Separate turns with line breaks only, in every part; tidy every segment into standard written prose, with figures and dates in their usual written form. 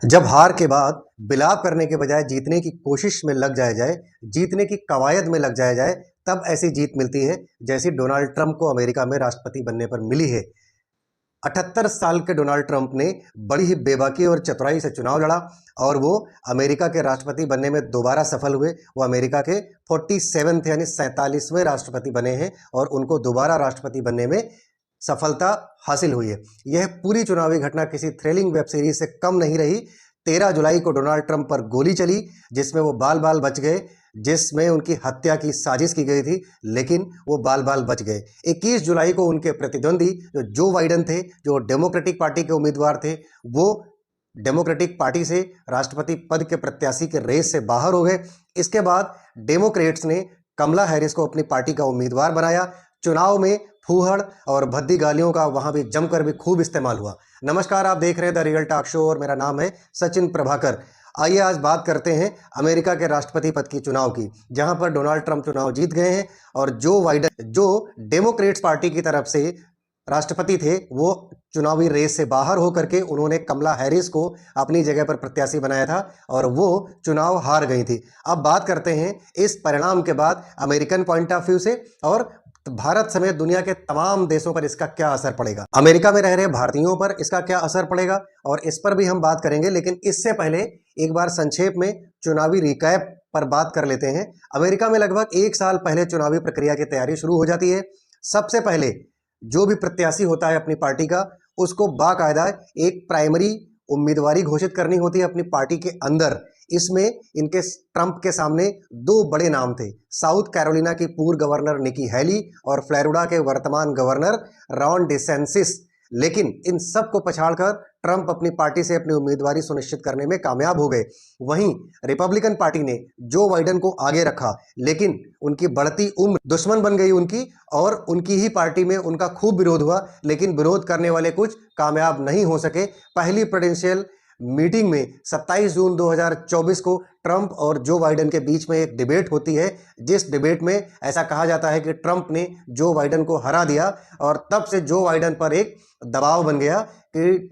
जब हार के बाद बिलाप करने के बजाय जीतने की कोशिश में लग जाया जाए, जीतने की कवायद में लग जाया जाए, तब ऐसी जीत मिलती है जैसी डोनाल्ड ट्रंप को अमेरिका में राष्ट्रपति बनने पर मिली है। 78 साल के डोनाल्ड ट्रंप ने बड़ी ही बेबाकी और चतुराई से चुनाव लड़ा और वो अमेरिका के राष्ट्रपति बनने में दोबारा सफल हुए। वो अमेरिका के 47वें यानी 47वें राष्ट्रपति बने हैं और उनको दोबारा राष्ट्रपति बनने में सफलता हासिल हुई है। यह पूरी चुनावी घटना किसी थ्रिलिंग वेब सीरीज से कम नहीं रही। 13 जुलाई को डोनाल्ड ट्रंप पर गोली चली जिसमें वो बाल बाल बच गए, जिसमें उनकी हत्या की साजिश की गई थी, लेकिन वो बाल बाल बच गए। 21 जुलाई को उनके प्रतिद्वंदी जो बाइडेन थे, जो डेमोक्रेटिक पार्टी के उम्मीदवार थे, वो डेमोक्रेटिक पार्टी से राष्ट्रपति पद के प्रत्याशी के रेस से बाहर हो गए। इसके बाद डेमोक्रेट्स ने कमला हैरिस को अपनी पार्टी का उम्मीदवार बनाया। चुनाव में फूहड़ और भद्दी गालियों का वहां भी जमकर भी खूब इस्तेमाल हुआ। नमस्कार, आप देख रहे हैं द रियल टॉक शो और मेरा नाम है सचिन प्रभाकर। आइए आज बात करते हैं अमेरिका के राष्ट्रपति पद की चुनाव की, जहां पर डोनाल्ड ट्रंप चुनाव जीत गए हैं और जो बाइडेन जो डेमोक्रेट्स पार्टी की तरफ से राष्ट्रपति थे, वो चुनावी रेस से बाहर होकर के उन्होंने कमला हैरिस को अपनी जगह पर प्रत्याशी बनाया था और वो चुनाव हार गई थी। अब बात करते हैं इस परिणाम के बाद अमेरिकन पॉइंट ऑफ व्यू से और भारत समेत दुनिया के तमाम देशों पर इसका क्या असर पड़ेगा, अमेरिका में रह रहे भारतीयों पर इसका क्या असर पड़ेगा, और इस पर भी हम बात करेंगे। लेकिन इससे पहले एक बार संक्षेप में चुनावी रिकैप पर बात कर लेते हैं। अमेरिका में लगभग 1 साल पहले चुनावी प्रक्रिया की तैयारी शुरू हो जाती है। सबसे पहले जो भी प्रत्याशी होता है अपनी पार्टी का, उसको बाकायदा एक प्राइमरी उम्मीदवारी घोषित करनी होती है अपनी पार्टी के अंदर। इसमें इनके ट्रंप के सामने 2 बड़े नाम थे, साउथ कैरोलिना की पूर्व गवर्नर निकी हैली और फ्लोरिडा के वर्तमान गवर्नर रॉन डिसेंसिस। लेकिन इन सब को पछाड़कर ट्रंप अपनी पार्टी से अपनी उम्मीदवारी सुनिश्चित करने में कामयाब हो गए। वहीं रिपब्लिकन पार्टी ने जो बाइडेन को आगे रखा, लेकिन उनकी बढ़ती उम्र दुश्मन बन गई उनकी, और उनकी ही पार्टी में उनका खूब विरोध हुआ, लेकिन विरोध करने वाले कुछ कामयाब नहीं हो सके। पहली प्रेसिडेंशियल मीटिंग में 27 जून 2024 को ट्रंप और जो बाइडेन के बीच में एक डिबेट होती है, जिस डिबेट में ऐसा कहा जाता है कि ट्रंप ने जो बाइडेन को हरा दिया और तब से जो बाइडेन पर एक दबाव बन गया कि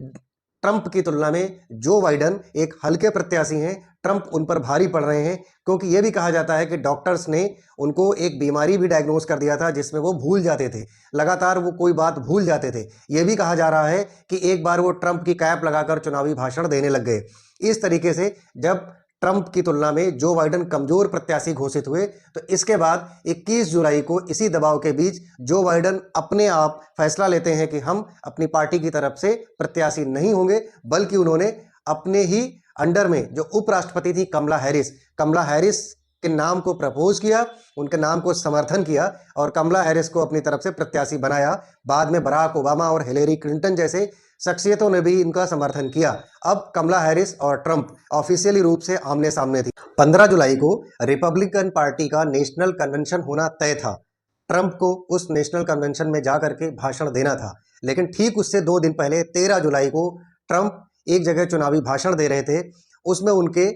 ट्रंप की तुलना में जो बाइडेन एक हल्के प्रत्याशी हैं, ट्रंप उन पर भारी पड़ रहे हैं। क्योंकि यह भी कहा जाता है कि डॉक्टर्स ने उनको एक बीमारी भी डायग्नोज कर दिया था जिसमें वो भूल जाते थे, लगातार वो कोई बात भूल जाते थे। यह भी कहा जा रहा है कि एक बार वो ट्रंप की कैप लगाकर चुनावी भाषण देने लग गए। इस तरीके से जब ट्रंप की तुलना में जो बाइडेन कमजोर प्रत्याशी घोषित हुए, तो इसके बाद 21 जुलाई को इसी दबाव के बीच जो बाइडेन अपने आप फैसला लेते हैं कि हम अपनी पार्टी की तरफ से प्रत्याशी नहीं होंगे, बल्कि उन्होंने अपने ही अंडर में जो उपराष्ट्रपति थी कमला हैरिस के नाम को प्रपोज किया, उनके नाम को समर्थन किया और कमला हैरिस को अपनी तरफ से प्रत्याशी बनाया। बाद में बराक ओबामा और हिलेरी क्लिंटन जैसे शख्सियतों ने भी इनका समर्थन किया। अब कमला हैरिस और ट्रंप ऑफिशियली रूप से आमने सामने थी। 15 जुलाई को रिपब्लिकन पार्टी का नेशनल कन्वेंशन होना तय था। ट्रंप को उस नेशनल कन्वेंशन में जाकर के भाषण देना था, लेकिन ठीक उससे 2 दिन पहले 13 जुलाई को ट्रंप एक जगह चुनावी भाषण दे रहे थे। उसमें उनके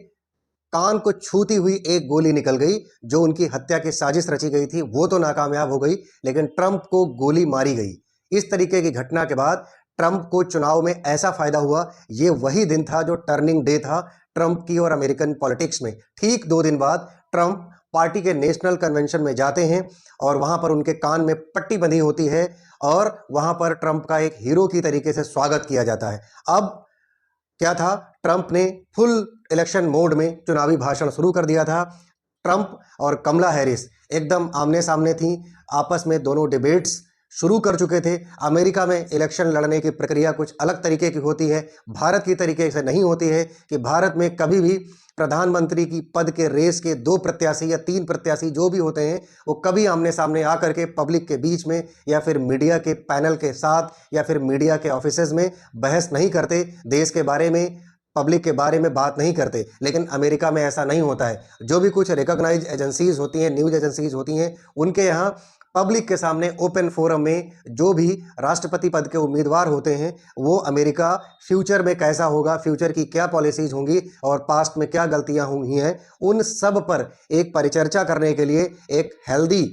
कान को छूती हुई एक गोली निकल गई। जो उनकी हत्या की साजिश रची गई थी वो तो नाकामयाब हो गई, लेकिन ट्रंप को गोली मारी गई। इस तरीके की घटना के बाद ट्रंप को चुनाव में ऐसा फायदा हुआ। ये वही दिन था जो टर्निंग डे था ट्रंप की और अमेरिकन पॉलिटिक्स में। ठीक 2 दिन बाद ट्रंप पार्टी के नेशनल कन्वेंशन में जाते हैं और वहां पर उनके कान में पट्टी बंधी होती है और वहां पर ट्रंप का एक हीरो की तरीके से स्वागत किया जाता है। अब क्या था, ट्रंप ने फुल इलेक्शन मोड में चुनावी भाषण शुरू कर दिया था। ट्रंप और कमला हैरिस एकदम आमने सामने थी, आपस में दोनों डिबेट्स शुरू कर चुके थे। अमेरिका में इलेक्शन लड़ने की प्रक्रिया कुछ अलग तरीके की होती है, भारत की तरीके से नहीं होती है कि भारत में कभी भी प्रधानमंत्री की पद के रेस के 2 प्रत्याशी या 3 प्रत्याशी जो भी होते हैं, वो कभी आमने सामने आकर के पब्लिक के बीच में या फिर मीडिया के पैनल के साथ या फिर मीडिया के ऑफिसेज में बहस नहीं करते, देश के बारे में, पब्लिक के बारे में बात नहीं करते। लेकिन अमेरिका में ऐसा नहीं होता है। जो भी कुछ रिकॉग्नाइज्ड एजेंसीज होती हैं, न्यूज़ एजेंसीज होती हैं, उनके यहाँ पब्लिक के सामने ओपन फोरम में जो भी राष्ट्रपति पद के उम्मीदवार होते हैं, वो अमेरिका फ्यूचर में कैसा होगा, फ्यूचर की क्या पॉलिसीज होंगी और पास्ट में क्या गलतियां हुई हैं, उन सब पर एक परिचर्चा करने के लिए एक हेल्दी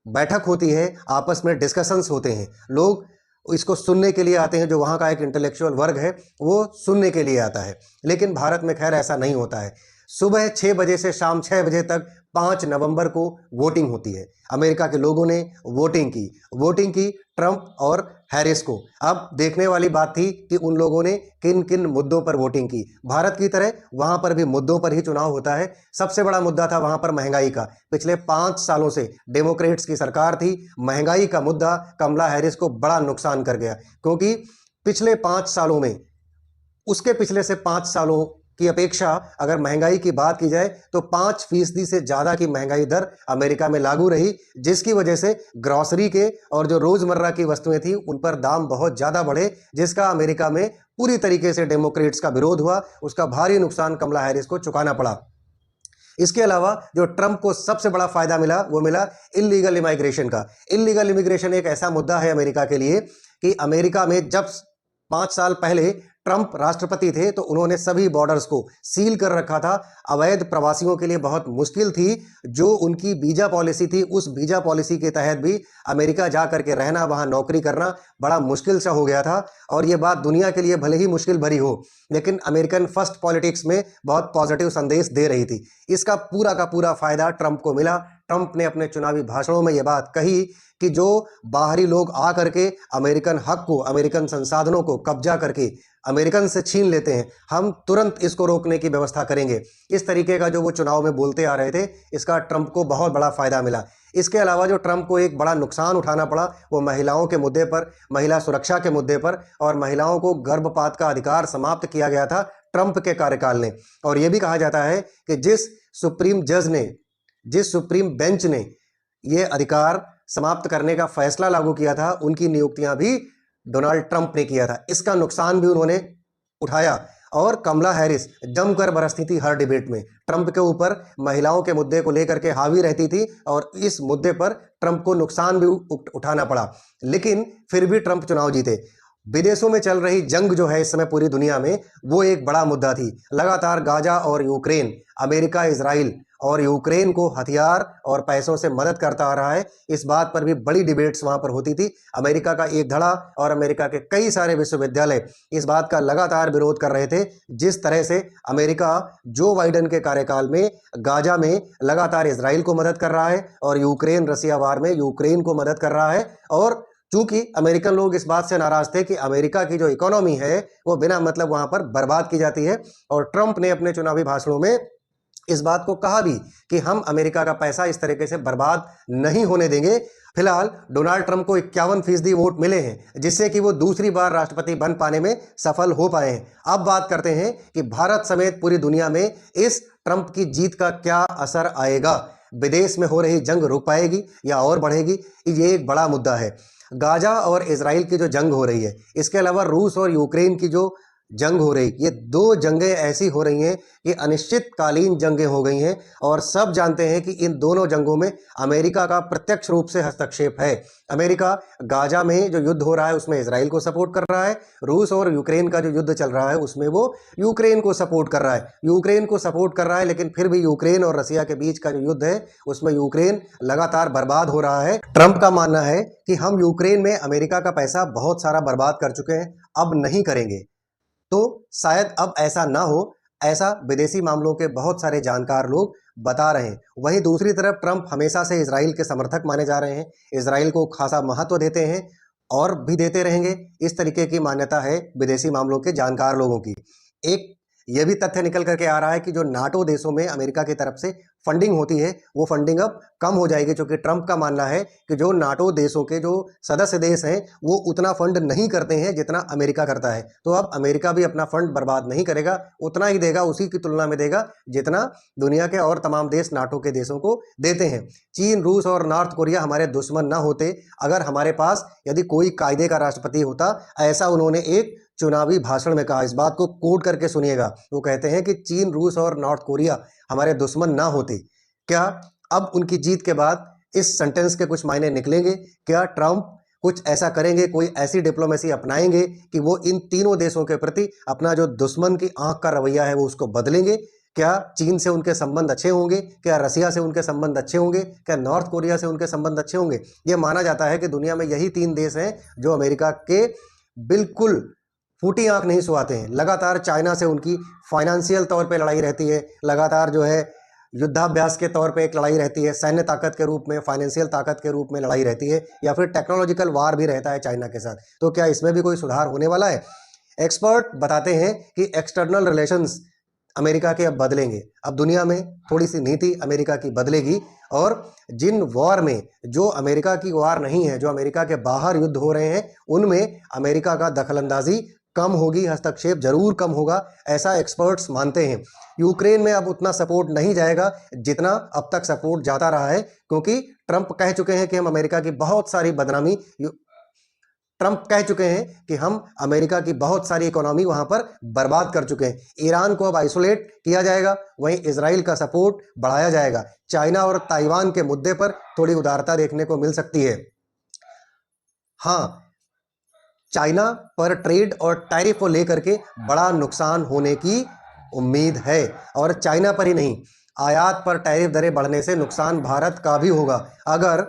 बैठक होती है, आपस में डिस्कशंस होते हैं। लोग इसको सुनने के लिए आते हैं, जो वहाँ का एक इंटेलेक्चुअल वर्ग है वो सुनने के लिए आता है। लेकिन भारत में खैर ऐसा नहीं होता है। सुबह 6 बजे से शाम 6 बजे तक 5 नवंबर को वोटिंग होती है। अमेरिका के लोगों ने वोटिंग की ट्रंप और हैरिस को। अब देखने वाली बात थी कि उन लोगों ने किन किन मुद्दों पर वोटिंग की। भारत की तरह वहां पर भी मुद्दों पर ही चुनाव होता है। सबसे बड़ा मुद्दा था वहां पर महंगाई का। पिछले 5 सालों से डेमोक्रेट्स की सरकार थी। महंगाई का मुद्दा कमला हैरिस को बड़ा नुकसान कर गया, क्योंकि पिछले 5 सालों में, उसके पिछले से 5 सालों की अपेक्षा अगर महंगाई की बात की जाए तो 5% से ज्यादा की महंगाई दर अमेरिका में लागू रही, जिसकी वजह से ग्रोसरी के और जो रोजमर्रा की वस्तुएं थी उन पर दाम बहुत ज्यादा बढ़े, जिसका अमेरिका में पूरी तरीके से डेमोक्रेट्स का विरोध हुआ। उसका भारी नुकसान कमला हैरिस को चुकाना पड़ा। इसके अलावा जो ट्रंप को सबसे बड़ा फायदा मिला वो मिला इल्लीगल इमिग्रेशन का। इल्लीगल इमिग्रेशन एक ऐसा मुद्दा है अमेरिका के लिए कि अमेरिका में जब 5 साल पहले ट्रंप राष्ट्रपति थे तो उन्होंने सभी बॉर्डर्स को सील कर रखा था। अवैध प्रवासियों के लिए बहुत मुश्किल थी। जो उनकी वीजा पॉलिसी थी, उस वीजा पॉलिसी के तहत भी अमेरिका जा करके रहना, वहां नौकरी करना बड़ा मुश्किल सा हो गया था। और ये बात दुनिया के लिए भले ही मुश्किल भरी हो, लेकिन अमेरिकन फर्स्ट पॉलिटिक्स में बहुत पॉजिटिव संदेश दे रही थी। इसका पूरा का पूरा फायदा ट्रंप को मिला। ट्रंप ने अपने चुनावी भाषणों में यह बात कही कि जो बाहरी लोग आ करके अमेरिकन हक को, अमेरिकन संसाधनों को कब्जा करके अमेरिकन से छीन लेते हैं, हम तुरंत इसको रोकने की व्यवस्था करेंगे। इस तरीके का जो वो चुनाव में बोलते आ रहे थे, इसका ट्रंप को बहुत बड़ा फायदा मिला। इसके अलावा जो ट्रंप को एक बड़ा नुकसान उठाना पड़ा वो महिलाओं के मुद्दे पर, महिला सुरक्षा के मुद्दे पर, और महिलाओं को गर्भपात का अधिकार समाप्त किया गया था ट्रंप के कार्यकाल ने। और यह भी कहा जाता है कि जिस सुप्रीम बेंच ने यह अधिकार समाप्त करने का फैसला लागू किया था, उनकी नियुक्तियां भी डोनाल्ड ट्रंप ने किया था। इसका नुकसान भी उन्होंने उठाया। और कमला हैरिस जमकर बरसती थी हर डिबेट में, ट्रंप के ऊपर महिलाओं के मुद्दे को लेकर के हावी रहती थी, और इस मुद्दे पर ट्रंप को नुकसान भी उठाना पड़ा। लेकिन फिर भी ट्रंप चुनाव जीते। विदेशों में चल रही जंग जो है इस समय पूरी दुनिया में, वो एक बड़ा मुद्दा थी। लगातार गाजा और यूक्रेन, अमेरिका इजराइल और यूक्रेन को हथियार और पैसों से मदद करता आ रहा है। इस बात पर भी बड़ी डिबेट्स वहां पर होती थी। अमेरिका का एक धड़ा और अमेरिका के कई सारे विश्वविद्यालय इस बात का लगातार विरोध कर रहे थे, जिस तरह से अमेरिका जो बाइडेन के कार्यकाल में गाजा में लगातार इजराइल को मदद कर रहा है और यूक्रेन रसिया वार में यूक्रेन को मदद कर रहा है। और चूंकि अमेरिकन लोग इस बात से नाराज थे कि अमेरिका की जो इकोनॉमी है वो बिना मतलब वहां पर बर्बाद की जाती है, और ट्रंप ने अपने चुनावी भाषणों में इस बात को कहा भी कि हम अमेरिका का पैसा इस तरीके से बर्बाद नहीं होने देंगे। फिलहाल डोनाल्ड ट्रंप को 51% वोट मिले हैं, जिससे कि वो दूसरी बार राष्ट्रपति बन पाने में सफल हो पाए हैं। अब बात करते हैं कि भारत समेत पूरी दुनिया में इस ट्रंप की जीत का क्या असर आएगा। विदेश में हो रही जंग रुक पाएगी या और बढ़ेगी, ये एक बड़ा मुद्दा है। गाजा और इजराइल की जो जंग हो रही है, इसके अलावा रूस और यूक्रेन की जो जंग हो रही, ये 2 जंगें ऐसी हो रही हैं कि अनिश्चितकालीन जंगें हो गई हैं, और सब जानते हैं कि इन दोनों जंगों में अमेरिका का प्रत्यक्ष रूप से हस्तक्षेप है। अमेरिका गाजा में जो युद्ध हो रहा है उसमें इजराइल को सपोर्ट कर रहा है। रूस और यूक्रेन का जो युद्ध चल रहा है उसमें वो यूक्रेन को सपोर्ट कर रहा है। लेकिन फिर भी यूक्रेन और रसिया के बीच का जो युद्ध है उसमें यूक्रेन लगातार बर्बाद हो रहा है। ट्रंप का मानना है कि हम यूक्रेन में अमेरिका का पैसा बहुत सारा बर्बाद कर चुके हैं, अब नहीं करेंगे। तो शायद अब ऐसा ना हो, ऐसा विदेशी मामलों के बहुत सारे जानकार लोग बता रहे हैं। वहीं दूसरी तरफ ट्रंप हमेशा से इजराइल के समर्थक माने जा रहे हैं, इजराइल को खासा महत्व देते हैं और भी देते रहेंगे। इस तरीके की मान्यता है विदेशी मामलों के जानकार लोगों की। एक यह भी तथ्य निकल करके आ रहा है कि जो नाटो देशों में अमेरिका की तरफ से फंडिंग होती है वो फंडिंग अब कम हो जाएगी, क्योंकि ट्रंप का मानना है कि जो नाटो देशों के जो सदस्य देश हैं वो उतना फंड नहीं करते हैं जितना अमेरिका करता है। तो अब अमेरिका भी अपना फंड बर्बाद नहीं करेगा, उतना ही देगा, उसी की तुलना में देगा जितना दुनिया के और तमाम देश नाटो के देशों को देते हैं। चीन, रूस और नॉर्थ कोरिया हमारे दुश्मन ना होते अगर हमारे पास यदि कोई कायदे का राष्ट्रपति होता, ऐसा उन्होंने एक चुनावी भाषण में कहा। इस बात को कोट करके सुनिएगा। वो कहते हैं कि चीन, रूस और नॉर्थ कोरिया हमारे दुश्मन ना होते। क्या अब उनकी जीत के बाद इस सेंटेंस के कुछ मायने निकलेंगे? क्या ट्रंप कुछ ऐसा करेंगे, कोई ऐसी डिप्लोमेसी अपनाएंगे कि वो इन तीनों देशों के प्रति अपना जो दुश्मन की आंख का रवैया है वो उसको बदलेंगे? क्या चीन से उनके संबंध अच्छे होंगे? क्या रसिया से उनके संबंध अच्छे होंगे? क्या नॉर्थ कोरिया से उनके संबंध अच्छे होंगे? ये माना जाता है कि दुनिया में यही 3 देश हैं जो अमेरिका के बिल्कुल फूटी आंख नहीं सुहाते हैं। लगातार चाइना से उनकी फाइनेंशियल तौर पे लड़ाई रहती है, लगातार जो है युद्धाभ्यास के तौर पे एक लड़ाई रहती है, सैन्य ताकत के रूप में, फाइनेंशियल ताकत के रूप में लड़ाई रहती है, या फिर टेक्नोलॉजिकल वार भी रहता है चाइना के साथ। तो क्या इसमें भी कोई सुधार होने वाला है? एक्सपर्ट बताते हैं कि एक्सटर्नल रिलेशंस अमेरिका के अब बदलेंगे। अब दुनिया में थोड़ी सी नीति अमेरिका की बदलेगी, और जिन वॉर में जो अमेरिका की वार नहीं है, जो अमेरिका के बाहर युद्ध हो रहे हैं, उनमें अमेरिका का दखलंदाजी कम होगी, हस्तक्षेप जरूर कम होगा, ऐसा एक्सपर्ट्स मानते हैं। यूक्रेन में अब उतना सपोर्ट नहीं जाएगा जितना अब तक सपोर्ट जाता रहा है, क्योंकि ट्रंप कह चुके हैं कि हम अमेरिका की बहुत सारी बदनामी ट्रंप कह चुके हैं कि हम अमेरिका की बहुत सारी इकोनॉमी वहां पर बर्बाद कर चुके हैं। ईरान को अब आइसोलेट किया जाएगा, वहीं इजराइल का सपोर्ट बढ़ाया जाएगा। चाइना और ताइवान के मुद्दे पर थोड़ी उदारता देखने को मिल सकती है। हाँ, चाइना पर ट्रेड और टैरिफ को लेकर के बड़ा नुकसान होने की उम्मीद है, और चाइना पर ही नहीं, आयात पर टैरिफ दरें बढ़ने से नुकसान भारत का भी होगा। अगर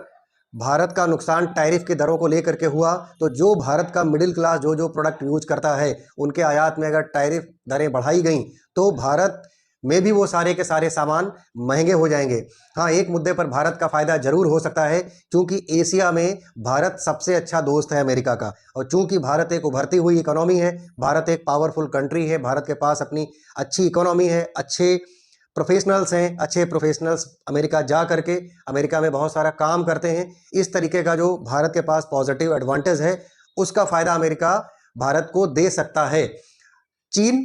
भारत का नुकसान टैरिफ की दरों को लेकर के हुआ, तो जो भारत का मिडिल क्लास जो जो प्रोडक्ट यूज करता है, उनके आयात में अगर टैरिफ दरें बढ़ाई गई, तो भारत में भी वो सारे के सारे सामान महंगे हो जाएंगे। हाँ, एक मुद्दे पर भारत का फायदा जरूर हो सकता है, क्योंकि एशिया में भारत सबसे अच्छा दोस्त है अमेरिका का, और चूंकि भारत एक उभरती हुई इकोनॉमी है, भारत एक पावरफुल कंट्री है, भारत के पास अपनी अच्छी इकोनॉमी है, अच्छे प्रोफेशनल्स हैं, अच्छे प्रोफेशनल्स अमेरिका जा करके अमेरिका में बहुत सारा काम करते हैं। इस तरीके का जो भारत के पास पॉजिटिव एडवांटेज है, उसका फायदा अमेरिका भारत को दे सकता है। चीन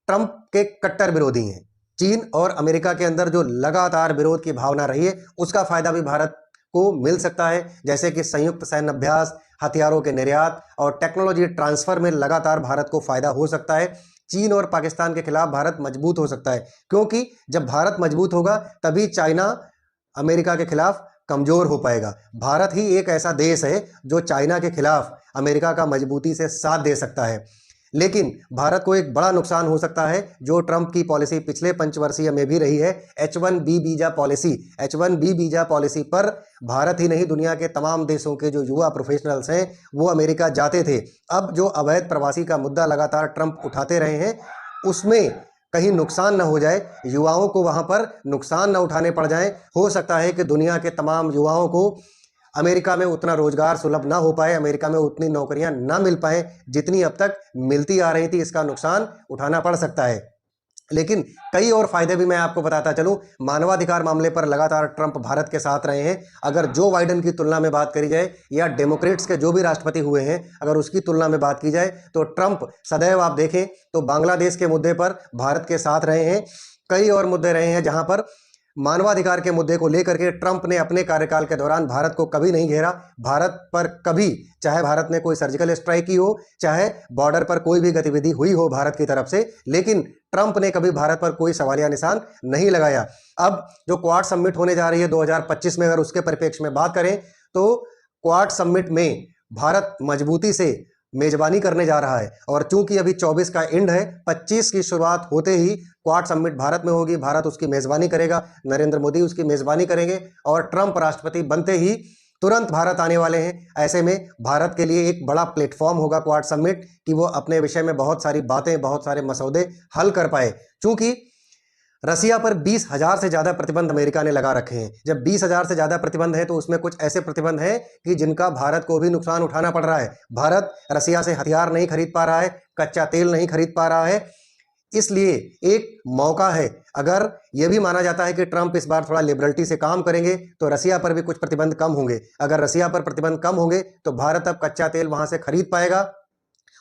ट्रंप के कट्टर विरोधी हैं। चीन और अमेरिका के अंदर जो लगातार विरोध की भावना रही है, उसका फायदा भी भारत को मिल सकता है, जैसे कि संयुक्त सैन्य अभ्यास, हथियारों के निर्यात और टेक्नोलॉजी ट्रांसफर में लगातार भारत को फायदा हो सकता है। चीन और पाकिस्तान के खिलाफ भारत मजबूत हो सकता है, क्योंकि जब भारत मजबूत होगा तभी चाइना अमेरिका के खिलाफ कमजोर हो पाएगा। भारत ही एक ऐसा देश है जो चाइना के खिलाफ अमेरिका का मजबूती से साथ दे सकता है। लेकिन भारत को एक बड़ा नुकसान हो सकता है, जो ट्रंप की पॉलिसी पिछले पंचवर्षीय में भी रही है, H1B visa policy. H1B visa policy पर भारत ही नहीं, दुनिया के तमाम देशों के जो युवा प्रोफेशनल्स हैं, वो अमेरिका जाते थे। अब जो अवैध प्रवासी का मुद्दा लगातार ट्रंप उठाते रहे हैं, उसमें कहीं नुकसान ना हो जाए, युवाओं को वहां पर नुकसान ना उठाने पड़ जाए। हो सकता है कि दुनिया के तमाम युवाओं को अमेरिका में उतना रोजगार सुलभ ना हो पाए, अमेरिका में उतनी नौकरियां ना मिल पाए जितनी अब तक मिलती आ रही थी। इसका नुकसान उठाना पड़ सकता है। लेकिन कई और फायदे भी मैं आपको बताता चलूं। मानवाधिकार मामले पर लगातार ट्रंप भारत के साथ रहे हैं। अगर जो बाइडेन की तुलना में बात करी जाए, या डेमोक्रेट्स के जो भी राष्ट्रपति हुए हैं, अगर उसकी तुलना में बात की जाए, तो ट्रंप सदैव आप देखें तो बांग्लादेश के मुद्दे पर भारत के साथ रहे हैं। कई और मुद्दे रहे हैं जहां पर मानवाधिकार के मुद्दे को लेकर के ट्रंप ने अपने कार्यकाल के दौरान भारत को कभी नहीं घेरा। भारत पर कभी, चाहे भारत ने कोई सर्जिकल स्ट्राइक की हो, चाहे बॉर्डर पर कोई भी गतिविधि हुई हो भारत की तरफ से, लेकिन ट्रंप ने कभी भारत पर कोई सवालिया निशान नहीं लगाया। अब जो क्वाड समिट होने जा रही है 2025 में, अगर उसके परिप्रेक्ष्य में बात करें, तो क्वाड समिट में भारत मजबूती से मेजबानी करने जा रहा है, और चूंकि अभी 24 का एंड है, 25 की शुरुआत होते ही क्वाड समिट भारत में होगी। भारत उसकी मेजबानी करेगा, नरेंद्र मोदी उसकी मेजबानी करेंगे, और ट्रंप राष्ट्रपति बनते ही तुरंत भारत आने वाले हैं। ऐसे में भारत के लिए एक बड़ा प्लेटफॉर्म होगा क्वाड समिट, कि वो अपने विषय में बहुत सारी बातें, बहुत सारे मसौदे हल कर पाए। चूंकि रसिया पर 20,000 से ज़्यादा प्रतिबंध अमेरिका ने लगा रखे हैं। जब 20,000 से ज़्यादा प्रतिबंध है, तो उसमें कुछ ऐसे प्रतिबंध हैं कि जिनका भारत को भी नुकसान उठाना पड़ रहा है। भारत रसिया से हथियार नहीं खरीद पा रहा है, कच्चा तेल नहीं खरीद पा रहा है। इसलिए एक मौका है। अगर यह भी माना जाता है कि ट्रंप इस बार थोड़ा लिबरलिटी से काम करेंगे, तो रसिया पर भी कुछ प्रतिबंध कम होंगे। अगर रसिया पर प्रतिबंध कम होंगे, तो भारत अब कच्चा तेल वहां से खरीद पाएगा,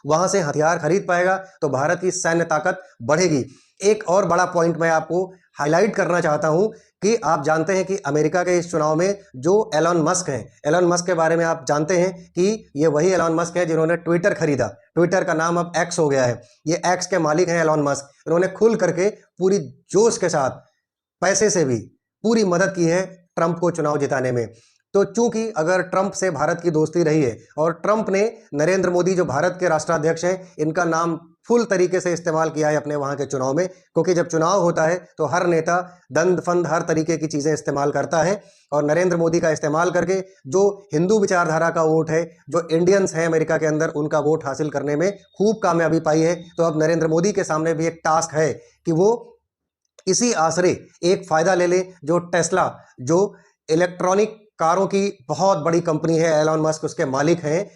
वहां से हथियार खरीद पाएगा, तो भारत की सैन्य ताकत बढ़ेगी। एक और बड़ा पॉइंट मैं आपको हाईलाइट करना चाहता हूं, कि आप जानते हैं कि अमेरिका के इस चुनाव में जो एलन मस्क हैं, एलन मस्क के बारे में आप जानते हैं कि ये वही एलन मस्क हैं जिन्होंने ट्विटर खरीदा। ट्विटर का नाम अब एक्स हो गया है। ये एक्स के मालिक हैं एलन मस्क। इन्होंने खुल करके पूरी जोश के साथ, पैसे से भी पूरी मदद की है ट्रंप को चुनाव जिताने में। तो चूंकि अगर ट्रंप से भारत की दोस्ती रही है, और ट्रंप ने नरेंद्र मोदी जो भारत के राष्ट्राध्यक्ष हैं, इनका नाम फुल तरीके से इस्तेमाल किया है अपने वहाँ के चुनाव में, क्योंकि जब चुनाव होता है तो हर नेता दंड फंद हर तरीके की चीज़ें इस्तेमाल करता है, और नरेंद्र मोदी का इस्तेमाल करके जो हिंदू विचारधारा का वोट है, जो इंडियंस हैं अमेरिका के अंदर, उनका वोट हासिल करने में खूब कामयाबी पाई है। तो अब नरेंद्र मोदी के सामने भी एक टास्क है कि वो इसी आसरे एक फ़ायदा ले ले। जो टेस्ला, जो इलेक्ट्रॉनिक कारों की बहुत बड़ी कंपनी है, एलॉन मस्क उसके मालिक हैं,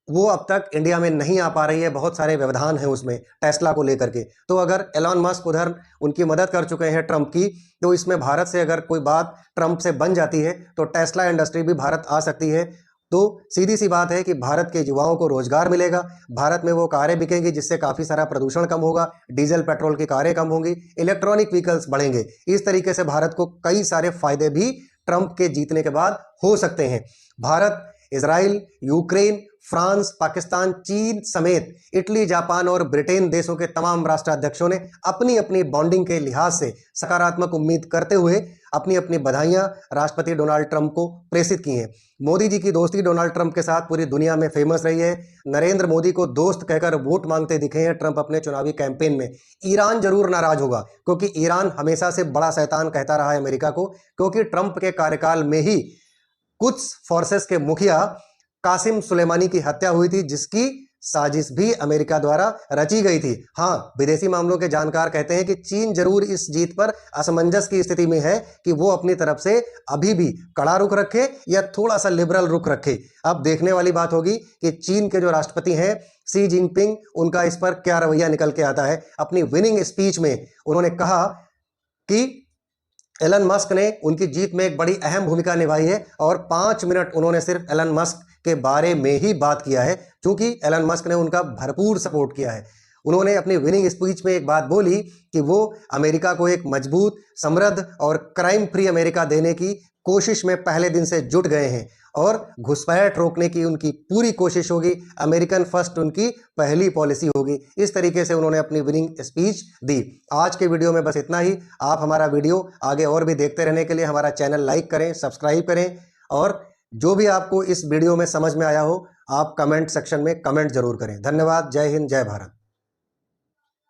वो अब तक इंडिया में नहीं आ पा रही है। बहुत सारे व्यवधान हैं उसमें टेस्ला को लेकर के। तो अगर एलॉन मस्क उधर उनकी मदद कर चुके हैं ट्रंप की, तो इसमें भारत से अगर कोई बात ट्रंप से बन जाती है तो टेस्ला इंडस्ट्री भी भारत आ सकती है। तो सीधी सी बात है कि भारत के युवाओं को रोजगार मिलेगा, भारत में वो कारें बिकेंगी जिससे काफ़ी सारा प्रदूषण कम होगा, डीजल पेट्रोल की कारें कम होंगी, इलेक्ट्रॉनिक व्हीकल्स बढ़ेंगे। इस तरीके से भारत को कई सारे फायदे भी ट्रंप के जीतने के बाद हो सकते हैं। Bharat, Israel, Ukraine, France, Pakistan, चीन समेत इटली, जापान और ब्रिटेन देशों के तमाम राष्ट्राध्यक्षों ने अपनी अपनी बॉन्डिंग के लिहाज से सकारात्मक उम्मीद करते हुए अपनी अपनी बधाइयां राष्ट्रपति डोनाल्ड ट्रंप को प्रेषित की हैं। मोदी जी की दोस्ती डोनाल्ड ट्रंप के साथ पूरी दुनिया में फेमस रही है। नरेंद्र मोदी को दोस्त कहकर वोट मांगते दिखे हैं ट्रंप अपने चुनावी कैंपेन में। ईरान जरूर नाराज होगा, क्योंकि ईरान हमेशा से बड़ा शैतान कहता रहा है अमेरिका को, क्योंकि ट्रंप के कार्यकाल में ही कुछ फोर्सेस के मुखिया कासिम सुलेमानी की हत्या हुई थी, जिसकी साजिश भी अमेरिका द्वारा रची गई थी। हाँ, विदेशी मामलों के जानकार कहते हैं कि चीन जरूर इस जीत पर असमंजस की स्थिति में है कि वो अपनी तरफ से अभी भी कड़ा रुख रखे या थोड़ा सा लिबरल रुख रखे। अब देखने वाली बात होगी कि चीन के जो राष्ट्रपति हैं शी जिनपिंग, उनका इस पर क्या रवैया निकल के आता है। अपनी विनिंग स्पीच में उन्होंने कहा कि एलन मस्क ने उनकी जीत में एक बड़ी अहम भूमिका निभाई है, और 5 मिनट उन्होंने सिर्फ एलन मस्क के बारे में ही बात किया है, क्योंकि एलन मस्क ने उनका भरपूर सपोर्ट किया है। उन्होंने अपनी विनिंग स्पीच में एक बात बोली कि वो अमेरिका को एक मजबूत, समृद्ध और क्राइम फ्री अमेरिका देने की कोशिश में पहले दिन से जुट गए हैं, और घुसपैठ रोकने की उनकी पूरी कोशिश होगी। अमेरिकन फर्स्ट उनकी पहली पॉलिसी होगी। इस तरीके से उन्होंने अपनी विनिंग स्पीच दी। आज के वीडियो में बस इतना ही। आप हमारा वीडियो आगे और भी देखते रहने के लिए हमारा चैनल लाइक करें, सब्सक्राइब करें, और जो भी आपको इस वीडियो में समझ में आया हो आप कमेंट सेक्शन में कमेंट जरूर करें। धन्यवाद। जय हिंद, जय भारत।